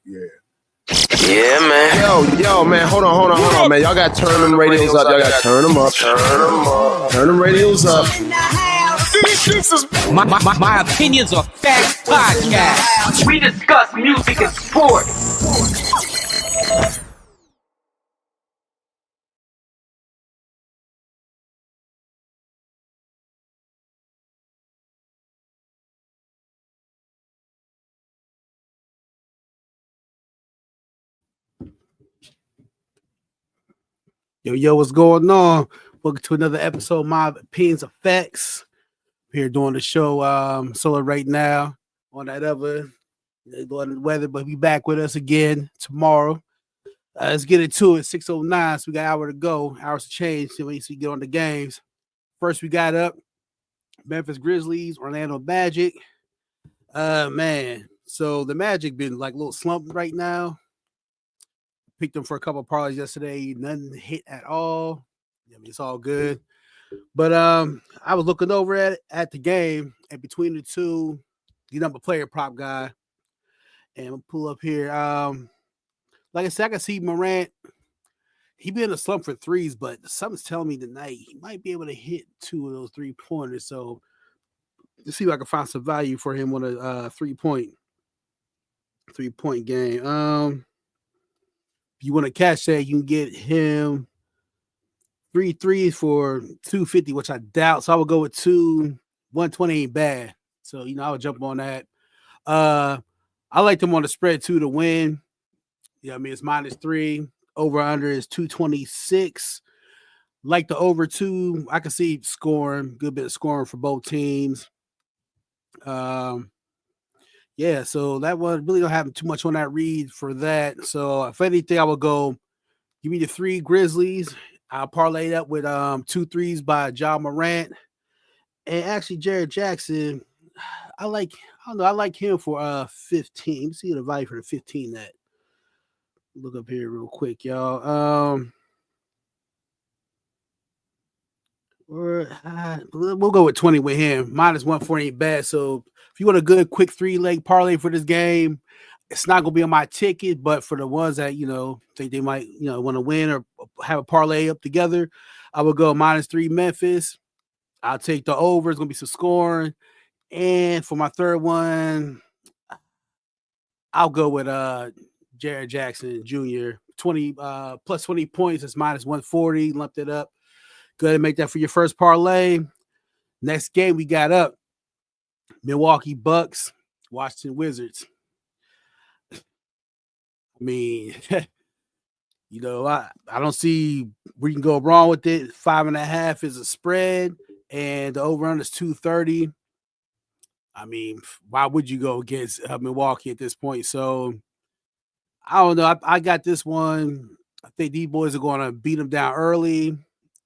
Yeah, man. Yo, man, hold on, man. Y'all got to turn them radios up. Y'all got to turn them up. Turn them radios up. My opinions are facts podcast. We discuss music and sports. Yo, what's going on? Welcome to another episode of My Opinions of Facts. I'm here doing the show solo right now on that other doing the weather, but be back with us again tomorrow. Let's get into it. 6:09, so we got an hour to go. Hours to change so we get on the games. First, we got up Memphis Grizzlies, Orlando Magic. Man, so the Magic been like a little slump right now. Picked them for a couple of parlays yesterday. Nothing hit at all. I mean, it's all good. But I was looking over at the game, and between the two, I'm a player prop guy. And we'll pull up here. Like I said, I can see Morant. He been in a slump for threes, but something's telling me tonight he might be able to hit two of those 3-pointers. So let's see if I can find some value for him on a three-point game. If you want to catch that, you can get him 3 threes for $250, which I doubt. So I would go with 120 ain't bad. So, I would jump on that. I like them on the spread too to win. It's -3. Over under is 226. Like the over 2. I can see scoring, good bit of scoring for both teams. Yeah, so that one really don't have too much on that read for that. So if anything, I would go give me the 3 Grizzlies. I'll parlay that with 2 threes by Ja Morant. And actually Jared Jackson, I like him for 15. Let's see the value for the 15 that. Look up here real quick, y'all. We'll go with 20 with him. -140 ain't bad. So if you want a good quick 3-leg parlay for this game, it's not gonna be on my ticket, but for the ones that think they might want to win or have a parlay up together, I would go -3 Memphis. I'll take the over. It's gonna be some scoring. And for my third one, I'll go with Jared Jackson Jr. 20 plus 20 points. It's -140. Lumped it up. Go ahead and make that for your first parlay. Next game we got up Milwaukee Bucks, Washington Wizards. I mean, I don't see where you can go wrong with it. 5.5 is a spread, and the over-under is 230. I mean, why would you go against Milwaukee at this point? So, I don't know. I got this one. I think these boys are going to beat them down early.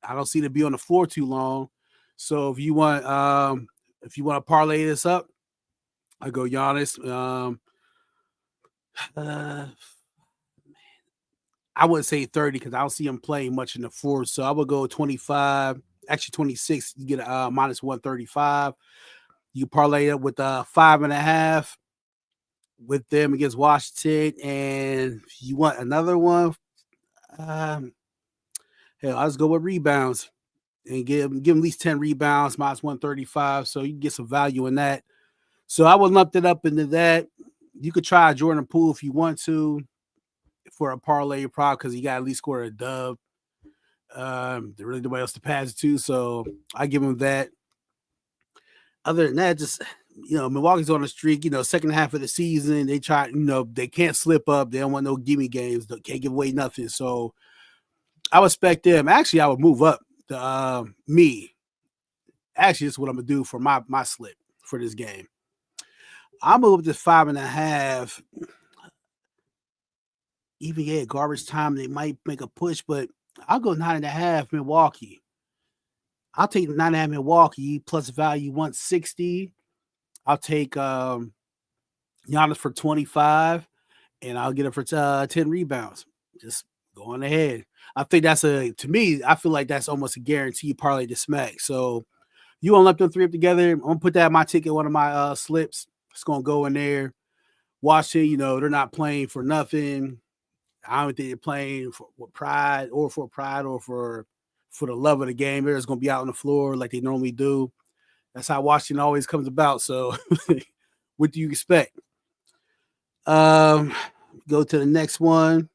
I don't see them be on the floor too long. So if you want to parlay this up, I go Giannis. I wouldn't say 30 because I don't see him playing much in the fourth. So I would go 25, actually 26. You get a -135. You parlay it with 5.5 with them against Washington. And if you want another one, hell, I'll just go with rebounds and give him at least 10 rebounds, -135. So you can get some value in that. So I would lump it up into that. You could try Jordan Poole if you want to for a parlay prop because you got to at least score a dub. There's really nobody else to pass it to. So I give him that. Other than that, just, Milwaukee's on the streak, second half of the season. They try, they can't slip up. They don't want no gimme games. They can't give away nothing. So I would expect them. Actually, I would move up to me. Actually, that's what I'm going to do for my slip for this game. I'll move up to 5.5. Even garbage time, they might make a push, but I'll go 9.5 Milwaukee. I'll take 9.5 Milwaukee plus value 160. I'll take Giannis for 25, and I'll get it for 10 rebounds. Just going ahead. I think to me, I feel like that's almost a guaranteed parlay to smack. So you want to lump them 3 up together. I'm going to put that in my ticket, one of my slips. It's going to go in there. Washington, they're not playing for nothing. I don't think they're playing for pride or for the love of the game. They're just going to be out on the floor like they normally do. That's how Washington always comes about. So what do you expect? Go to the next one.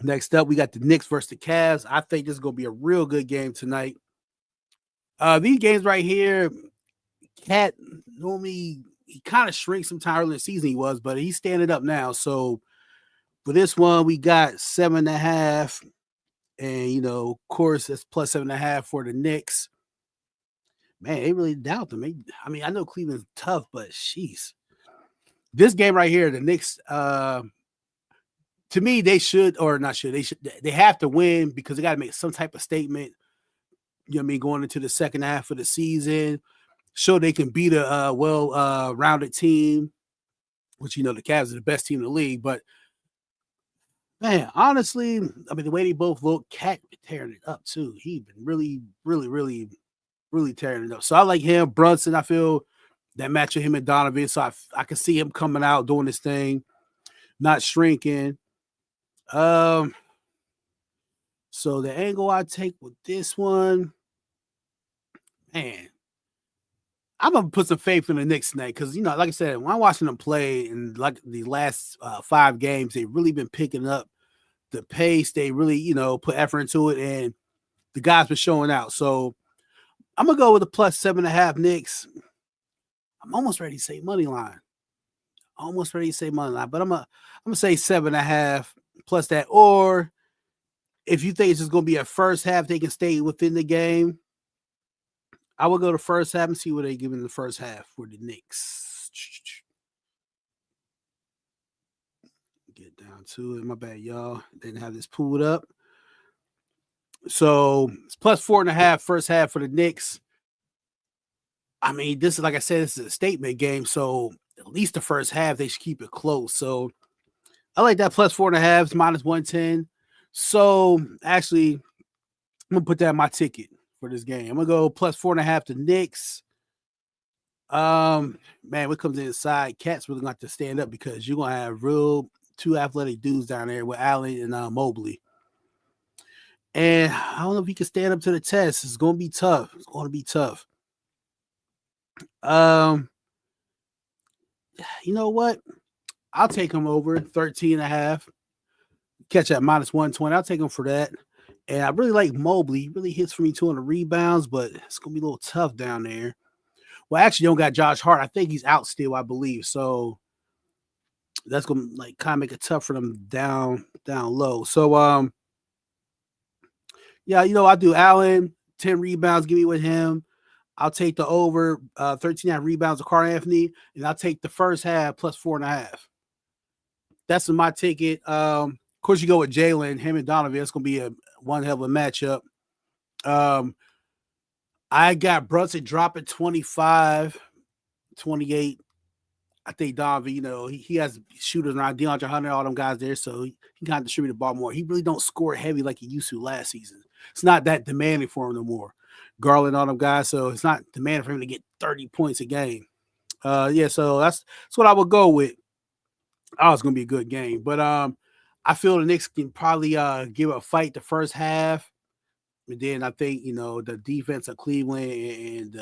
Next up, we got the Knicks versus the Cavs. I think this is going to be a real good game tonight. These games right here, Cat normally he kind of shrinks sometime early in the season but he's standing up now. So for this one, we got 7.5, and of course, it's plus 7.5 for the Knicks. Man, they really doubt them. I know Cleveland's tough, but sheesh. This game right here, the Knicks, to me, they have to win because they got to make some type of statement, going into the second half of the season, show they can beat a well-rounded team, which, the Cavs are the best team in the league. But, man, honestly, the way they both look, Cat tearing it up, too. He's been really, really, really, really tearing it up. So I like him. Brunson, I feel that match with him and Donovan, so I can see him coming out, doing this thing, not shrinking. So the angle I take with this one, man, I'm gonna put some faith in the Knicks tonight because like I said, when I'm watching them play in like the last 5 games, they've really been picking up the pace. They really put effort into it, and the guys been showing out. So I'm gonna go with the plus 7.5 Knicks. I'm almost ready to say money line. But I'm gonna say 7.5 plus that. Or if you think it's just gonna be a first half, they can stay within the game. I will go to first half and see what they give in the first half for the Knicks. Get down to it. My bad, y'all. Didn't have this pulled up. So it's plus 4.5 first half for the Knicks. This is, like I said, this is a statement game. So at least the first half, they should keep it close. So I like that plus 4.5. It's minus 110. So actually, I'm going to put that in my ticket for this game. I'm going to go plus 4.5 to Knicks. Man, what comes inside, Cat's really going to have to stand up because you're going to have real 2 athletic dudes down there with Allen and Mobley. And I don't know if he can stand up to the test. It's going to be tough. You know what? I'll take him over 13.5. Catch at minus 120. I'll take him for that. And I really like Mobley. He really hits for me 200 rebounds, but it's going to be a little tough down there. Well, actually, don't got Josh Hart. I think he's out still, I believe. So that's going to kind of make it tough for them down low. So, yeah, I do Allen, 10 rebounds. Give me with him. I'll take the over 13.5 rebounds of Carl Anthony, and I'll take the first half plus 4.5. That's my ticket. Of course, you go with Jalen, him and Donovan. It's going to be one hell of a matchup. I got Brunson dropping 25, 28. I think Donovan, he has shooters around DeAndre Hunter, all them guys there, so he can distribute the ball more. He really don't score heavy like he used to last season. It's not that demanding for him no more. Garland, all them guys, so it's not demanding for him to get 30 points a game. So that's what I would go with. Oh, it's gonna be a good game, but I feel the Knicks can probably give a fight the first half, and then I think the defense of Cleveland and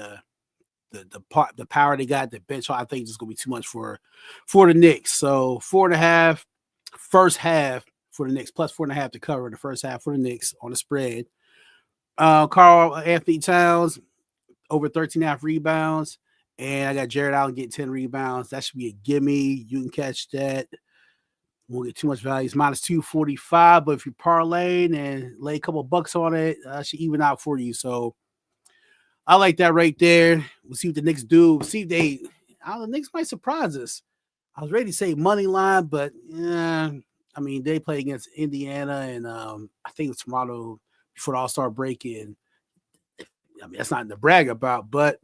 the power they got, the bench, I think it's gonna be too much for the Knicks. So 4.5 first half for the Knicks, plus 4.5 to cover the first half for the Knicks on the spread. Carl Anthony Towns over 13.5 rebounds, and I got Jared Allen getting 10 rebounds. That should be a gimme. You can catch that. Won't get too much value. It's minus 245, but if you parlay and lay a couple bucks on it, should even out for you. So I like that right there. We'll see what the Knicks do. See if the Knicks might surprise us. I was ready to say money line, but they play against Indiana and I think it's Toronto before the All-Star break in. That's not to brag about, but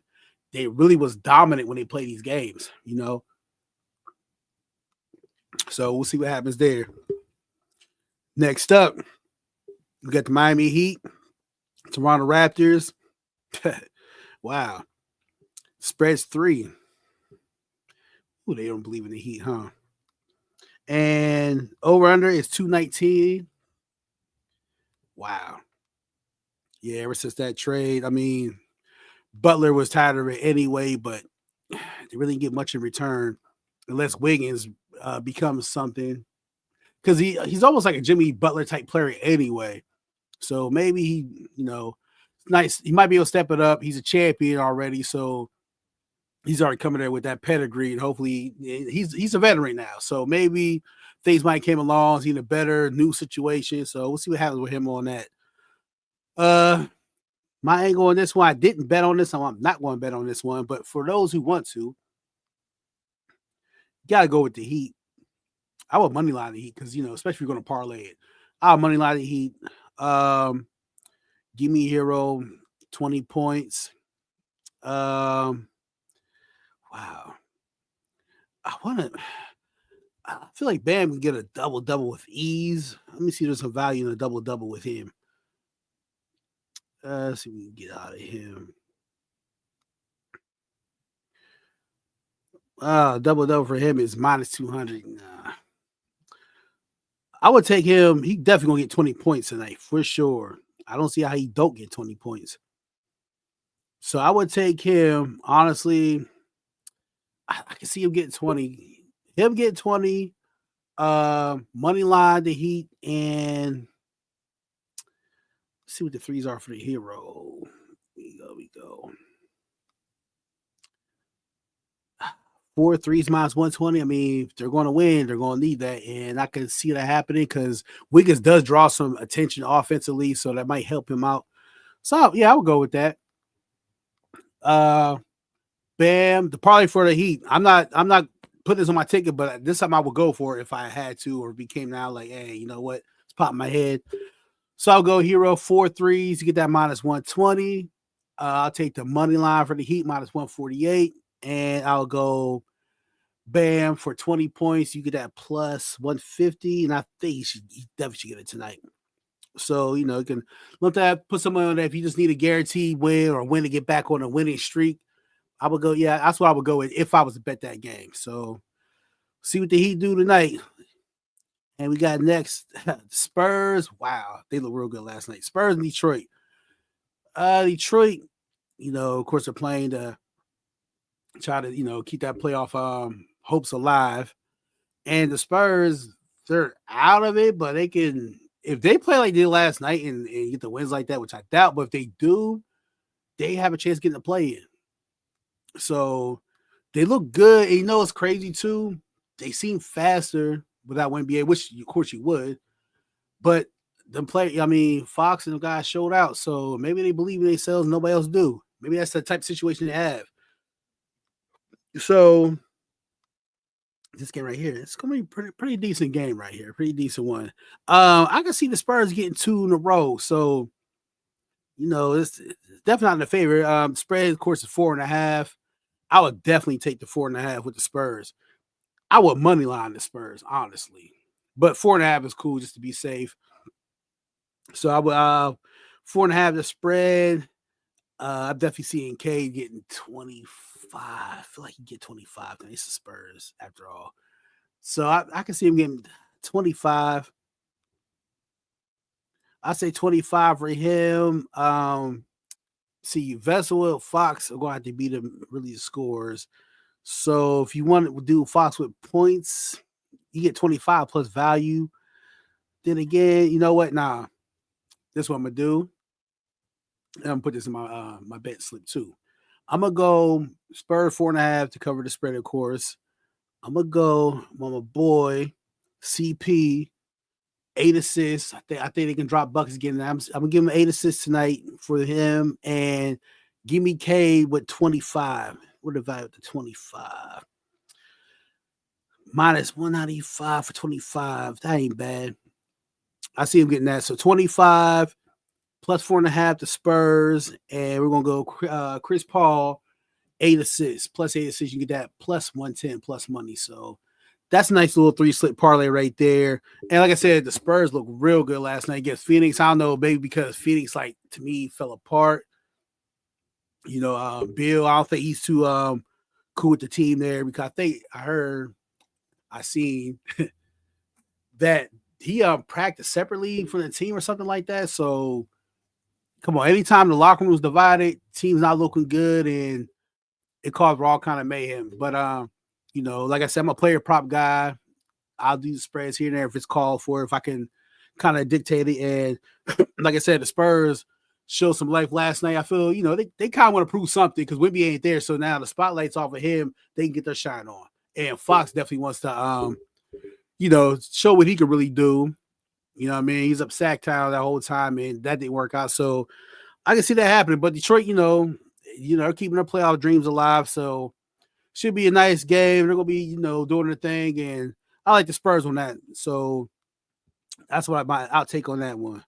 they really was dominant when they play these games, So we'll see what happens there. Next up, we got the Miami Heat, Toronto Raptors. Wow. Spreads 3. Ooh, they don't believe in the Heat, huh? And over under is 219. Wow. Yeah, ever since that trade, I mean, Butler was tired of it anyway, but they really didn't get much in return unless Wiggins becomes something. Because he's almost like a Jimmy Butler type player anyway. So maybe nice. He might be able to step it up. He's a champion already, so he's already coming there with that pedigree, and hopefully he's a veteran now. So maybe things might came along. He's in a better new situation. So we'll see what happens with him on that. My angle on this one, I didn't bet on this. I'm not going to bet on this one, but for those who want to, you gotta go with the Heat. I would money line the Heat because especially if you're going to parlay it. I'll money line the Heat. Give me Hero 20 points. Wow. I feel like Bam can get a double with ease. Let me see if there's some value in a double with him. Let's see if we can get out of him. Double for him is minus 200. Nah. I would take him. He definitely gonna get 20 points tonight for sure. I don't see how he don't get 20 points. So I would take him. Honestly, I can see him getting 20. Him get 20. Money line the Heat, and let's see what the threes are for the Hero. We go. 4 threes minus 120. I mean, if they're going to win, they're going to need that. And I can see that happening because Wiggins does draw some attention offensively, so that might help him out. So, yeah, I would go with that. Bam, the parlay for the Heat. I'm not putting this on my ticket, but this time I would go for it if I had to, or it became now like, hey, you know what? It's popping my head. So I'll go Hero 4 threes. You get that minus 120. I'll take the money line for the Heat minus 148. And I'll go Bam for 20 points. You get that plus 150. And I think he definitely should get it tonight. So, you can look at put someone on that if you just need a guaranteed win or win to get back on a winning streak. I would go, yeah, that's what I would go with if I was to bet that game. So see what the Heat do tonight. And we got next Spurs. Wow, they look real good last night. Spurs and Detroit. Detroit, of course, they're playing to try to, keep that playoff hopes alive. And the Spurs, they're out of it, but they can, if they play like they did last night and get the wins like that, which I doubt, but if they do, they have a chance of getting to play in. So they look good. And it's crazy too. They seem faster without NBA, which of course you would. But Fox and the guys showed out. So maybe they believe in themselves, nobody else do. Maybe that's the type of situation they have. So this game right here, it's gonna be pretty decent game right here. Pretty decent one. I can see the Spurs getting 2 in a row. So it's definitely not in the favor. Spread, of course, is 4.5. I would definitely take the 4.5 with the Spurs. I would money line the Spurs, honestly. But 4.5 is cool just to be safe. So I would 4.5 the spread. I'm definitely seeing Cade getting 25. I feel like he get 25. It's the Spurs after all. So I can see him getting 25. I say 25 for him. See, Vessel, Fox are going to have to beat him really the scores. So if you want to do Fox with points, you get 25 plus value. Then again, you know what? Nah, this is what I'm gonna do. I'm gonna put this in my my bet slip too. I'm gonna go Spurs 4.5 to cover the spread, of course. I'm gonna go my boy CP 8 assists. I think they can drop buckets again. I'm gonna give him 8 assists tonight for him, and give me K with 25. What the value of the 25? Minus 195 for 25. That ain't bad. I see him getting that. So 25 plus 4.5 to Spurs, and we're gonna go Chris Paul 8 assists plus 8 assists. You get that plus 110 plus money. So that's a nice little 3-slip parlay right there. And like I said, the Spurs look real good last night against Phoenix. I don't know, maybe because Phoenix, like, to me, fell apart. Bill, I don't think he's too cool with the team there, because I seen that he practiced separately from the team or something like that. So come on, anytime the locker room was divided, team's not looking good, and it caused all kind of mayhem. But like I said, I'm a player prop guy. I'll do the spreads here and there if it's called for, if I can kind of dictate it. And like I said, the Spurs showed some life last night. I feel, they kind of want to prove something because Wemby ain't there. So now the spotlight's off of him. They can get their shine on. And Fox definitely wants to, show what he can really do. You know what I mean? He's up sack town that whole time, and that didn't work out. So I can see that happening. But Detroit, they're keeping their playoff dreams alive. So should be a nice game. They're gonna be, doing their thing, and I like the Spurs on that. So that's what I'll take on that one.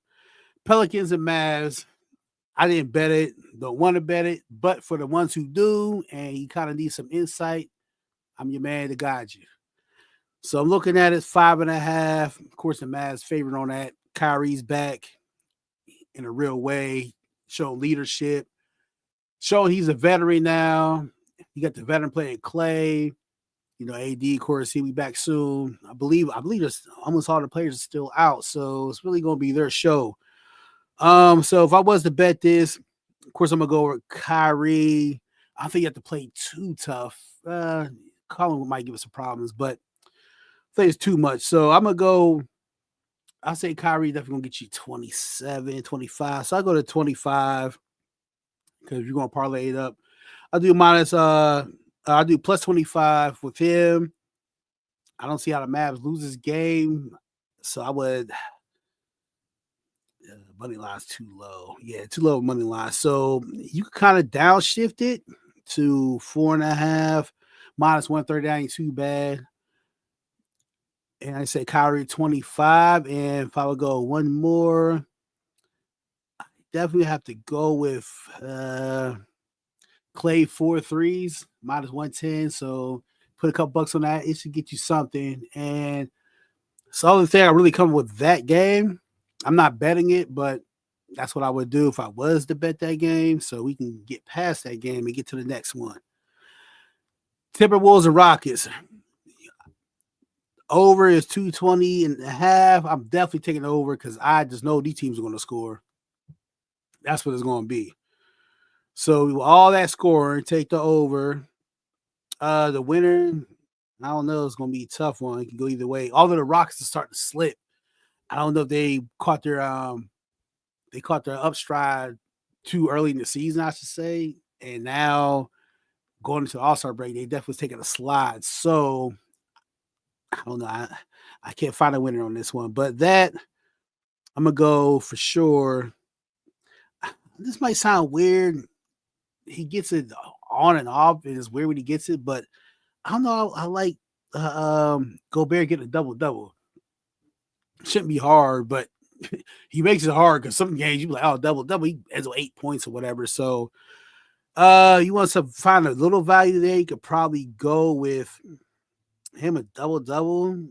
Pelicans and Mavs. I didn't bet it. Don't want to bet it, but for the ones who do, and you kind of need some insight, I'm your man to guide you. So I'm looking at it 5.5. Of course, the Mavs favorite on that. Kyrie's back in a real way, showing leadership, showing he's a veteran now. You got the veteran playing Clay. AD, of course, he'll be back soon. I believe there's almost all the players are still out, so it's really going to be their show. So if I was to bet this, of course, I'm going to go with Kyrie. I think you have to play too tough. Colin might give us some problems, but I think it's too much. So I'm going to go, I'll say Kyrie definitely going to get you 27, 25. So I go to 25 because you're going to parlay it up. I'll do plus 25 with him. I don't see how the Mavs lose this game. So I would money line's too low. Yeah, too low money line. So you can kind of downshift it to 4.5 minus 130. That ain't too bad. And I say Kyrie 25. And if I would go one more, I definitely have to go with Clay 4 threes, minus 110. So put a couple bucks on that. It should get you something. And so the thing I really come with that game, I'm not betting it, but that's what I would do if I was to bet that game. So we can get past that game and get to the next one. Timberwolves and Rockets. Over is 220.5. I'm definitely taking over because I just know these teams are going to score. That's what it's going to be. So all that scoring, take the over. The winner, I don't know. It's going to be a tough one. It can go either way. Although the Rockets are starting to slip. I don't know if they caught their upstride too early in the season, I should say. And now going into the All-Star break, they definitely taking a slide. So I don't know. I can't find a winner on this one. But that I'm gonna go for sure. This might sound weird. He gets it on and off. It is weird when he gets it, but I don't know. I like Gobert getting a double-double. Shouldn't be hard, but he makes it hard because some games you be like, oh, double-double. He ends with 8 points or whatever. So you want to find a little value there. You could probably go with him a double-double.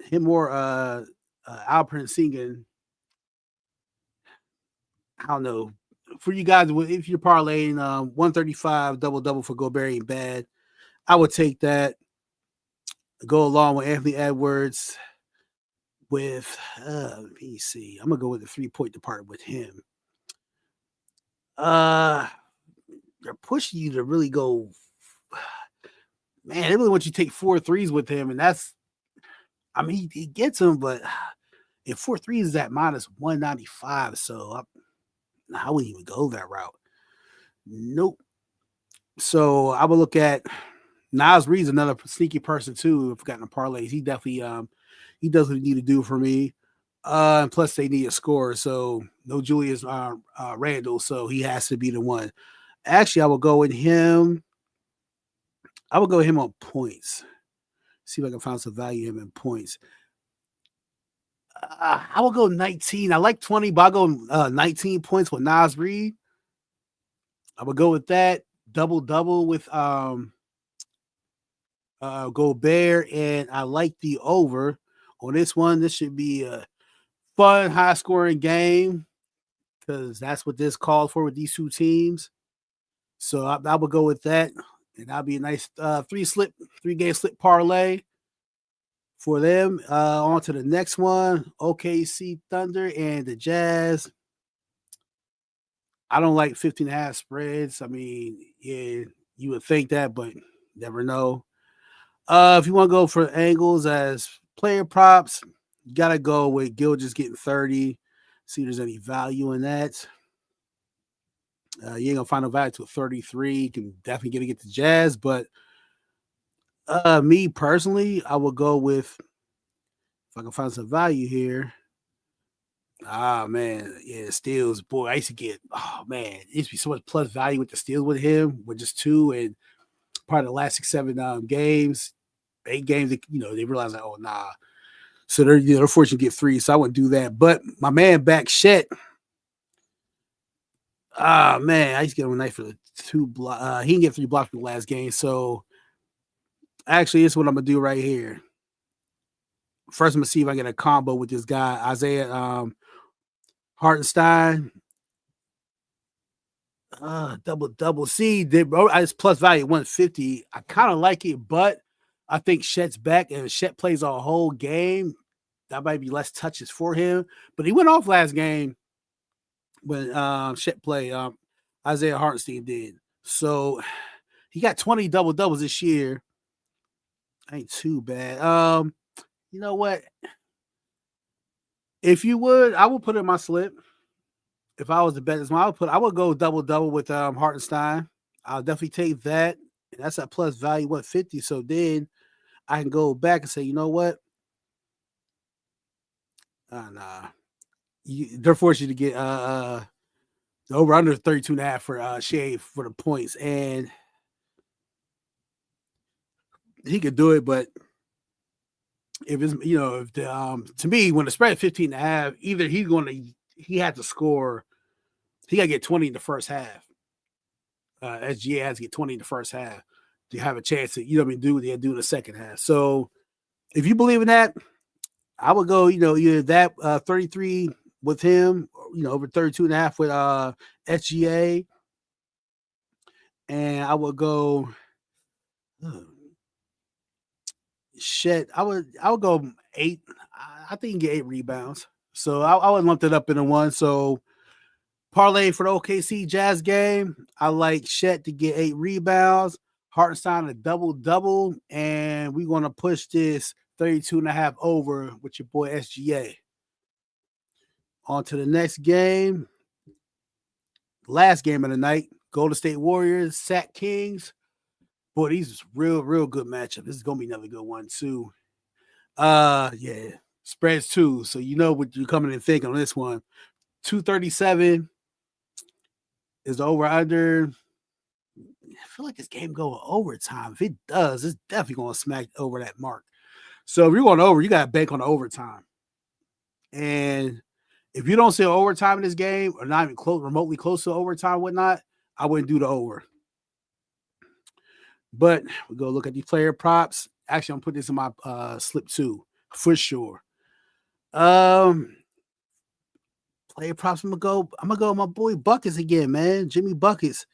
Him more Alperen singing. I don't know. For you guys, if you're parlaying 135 double-double for Gobert ain't bad. I would take that. Go along with Anthony Edwards with, let me see. I'm going to go with the 3-point department with him. They're pushing you to really go, man, they really want you to take 4 threes with him. And that's, I mean, he gets them, but if 4 threes is at minus 195, so I wouldn't even go that route. Nope. So I would look at Nas Reed's another sneaky person too. I've gotten a parlays. He definitely he does what he need to do for me. And plus they need a score. So no Julius Randle, so he has to be the one. Actually, I will go with him. I will go with him on points. See if I can find some value in him in points. I will go 19. I like 20, but I'll go 19 points with Nas Reed. I will go with that. Double-double with Gobert, and I like the over on this one. This should be a fun, high-scoring game because that's what this called for with these two teams. So I will go with that, and that'll be a nice 3-game slip parlay for them. On to the next one. OKC Thunder and the Jazz. I don't like 15.5 spreads. I mean, yeah, you would think that, but never know. If you want to go for angles as player props, you gotta go with Gil just getting 30. See if there's any value in that. You ain't gonna find no value to a 33. You can definitely get the Jazz, but me personally, I would go with if I can find some value here. Ah man, yeah, steals. Boy, I used to get it used to be so much plus value with the steals with him, with just two and part of the last 6-7 games, 8 games, they realized like, oh nah. So they're fortunate to get 3, so I wouldn't do that. But my man back Shet, man, I used to get him a night for the 2 block. He didn't get 3 blocks in the last game. So actually, this is what I'm gonna do right here. First, I'm gonna see if I get a combo with this guy, Isaiah Hartenstein. Double. See, it's plus value 150. I kind of like it, but I think Shet's back, and if Shet plays a whole game, that might be less touches for him. But he went off last game when Shet played. Isaiah Hartenstein did. So he got 20 double doubles this year. Ain't too bad. You know what? If you would, I would put it in my slip. If I was the bet this one, I would go double with Hartenstein. I'll definitely take that. And that's a plus value 150. So then I can go back and say, you know what? Nah. They're forced you to get the over under 32.5 for Shea for the points. And he could do it, but if it's if the to me, when the spread is 15.5, either he had to score, he gotta get 20 in the first half. SGA has to get 20 in the first half to have a chance to, do what they do in the second half. So if you believe in that, I would go, either that 33 with him, over 32.5 with SGA. And I would go shit. I would go 8. I think you can get 8 rebounds. So I would lump it up into one. So parlay for the OKC Jazz game. I like Shet to get 8 rebounds, Hartenstein a double, and we're going to push this 32.5 over with your boy SGA. On to the next game. Last game of the night. Golden State Warriors, Sac Kings. Boy, these is real good matchup. This is going to be another good one, too. Yeah. Spreads, too. So you know what you're coming in thinking on this one. 237 is the over-under. I feel like this game go overtime. If it does, it's definitely going to smack over that mark. So if you're going over, you got to bank on the overtime. And if you don't see overtime in this game, or not even remotely close to overtime, whatnot, I wouldn't do the over. But we go look at these player props. Actually, I'm putting this in my slip too, for sure. Player props. I'm gonna go with my boy Buckets again, man. Jimmy Buckets.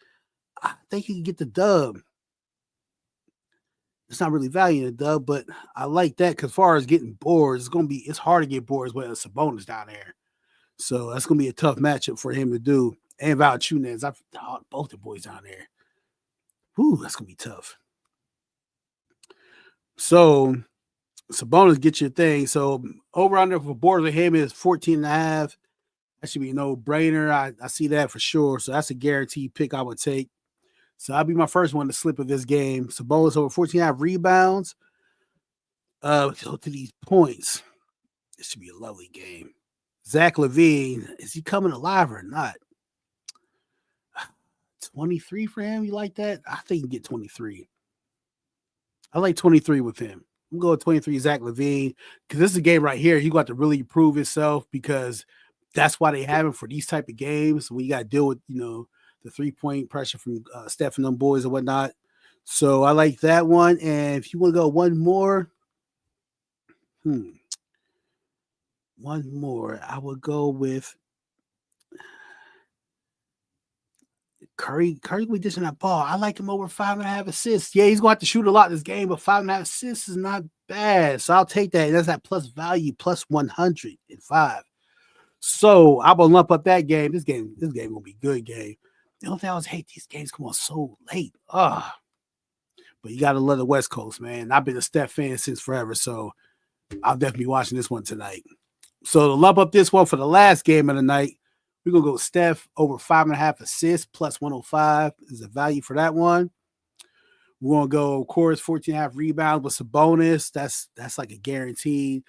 I think he can get the dub. It's not really valuing the dub, but I like that because as far as getting boards, it's hard to get boards with a Sabonis down there. So that's gonna be a tough matchup for him to do. And Valanciunas, I've both the boys down there. Whew, that's gonna be tough. So Sabonis get your thing. So over under for boards with him is 14.5. That should be a no-brainer. I see that for sure. So that's a guaranteed pick I would take. So I'll be my first one to slip of this game. Sabonis over 14.5 rebounds. Go to these points. This should be a lovely game. Zach LaVine, is he coming alive or not? 23 for him? You like that? I think you can get 23. I like 23 with him. I'm going 23 Zach LaVine because this is a game right here. He got to really prove himself because that's why they have him for these type of games. We got to deal with, the 3-point pressure from Steph and them boys and whatnot. So I like that one. And if you want to go one more, I would go with Curry be dishing that ball. I like him over 5.5 assists. Yeah, he's going to have to shoot a lot this game, but 5.5 assists is not bad. So I'll take that. That's that plus value, plus 105. So I'm gonna lump up that game. This game gonna be a good game. The only thing I always hate these games come on so late. But you gotta love the West Coast, man. I've been a Steph fan since forever, so I'll definitely be watching this one tonight. So to lump up this one for the last game of the night, we're going to go Steph over 5.5 assists plus 105 is a value for that one. We're going to go, of course, 14.5 rebounds with Sabonis. That's like a guaranteed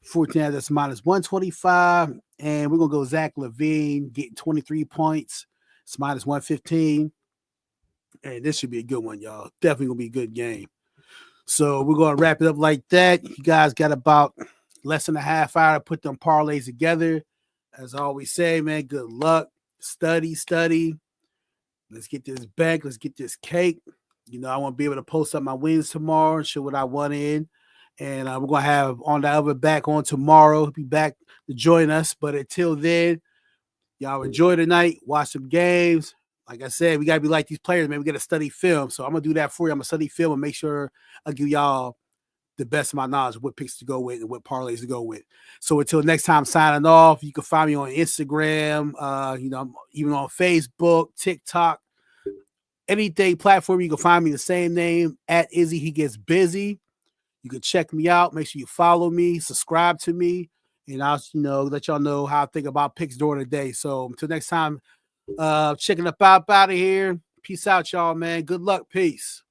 14.5. That's minus 125. And we're going to go Zach LaVine getting 23 points. It's minus 115. And this should be a good one, y'all. Definitely going to be a good game. So we're going to wrap it up like that. You guys got about less than a half hour to put them parlays together. As I always say, man, good luck. Study. Let's get this bank. Let's get this cake. You know, I want to be able to post up my wins tomorrow and show what I won in. And we're going to have On the Other back on tomorrow. He'll be back to join us. But until then, y'all enjoy the night. Watch some games. Like I said, we got to be like these players, man. We got to study film. So I'm going to do that for you. I'm going to study film and make sure I give y'all the best of my knowledge of what picks to go with and what parlays to go with. So until next time, signing off. You can find me on Instagram, I'm even on Facebook, TikTok, anything platform. You can find me the same name at Izzy. He Gets Busy. You can check me out. Make sure you follow me, subscribe to me, and I'll let y'all know how I think about picks during the day. So until next time, checking up out of here. Peace out, y'all, man. Good luck. Peace.